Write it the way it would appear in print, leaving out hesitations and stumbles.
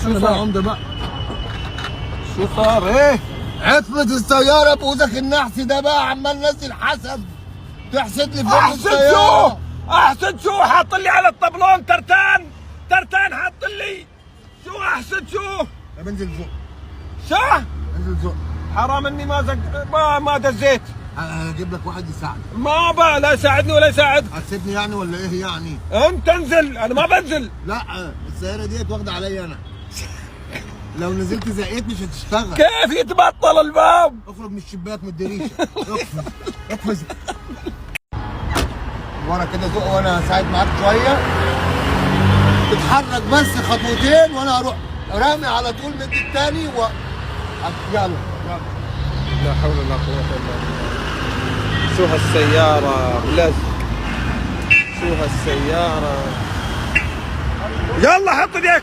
شو صار عمده بقى؟ شو صار ايه؟ عطلت السيارة بوزك النحسي ده بقى عمال نزل حسد تحسد لي فوق احسد السيارة. شو؟ احسد شو؟ حاط لي على الطبلون ترتان حاط لي. شو احسد شو؟ طب انزل زق. شو؟ انزل زق. حرام اني ما دزيت. هجيب لك واحد يساعدك. ما بقى لا يساعدني ولا يساعد. هتسيبني يعني ولا ايه يعني؟ انت انزل، انا ما بنزل. لا السيارة ديت واخدة عليا انا. لو نزلت زقيت مش هتشتغل. كيف يتبطل الباب؟ اخرج من الشباك من الدريشة. اقفز. ورا كده زق وانا هساعد معاك شوية. تتحرك بس خطوتين وانا هروح رامي على طول من التاني يلا. لا حول ولا قوة الا بالله. شو هالسيارة بلز. شو هالسيارة. يلا حط ايديك.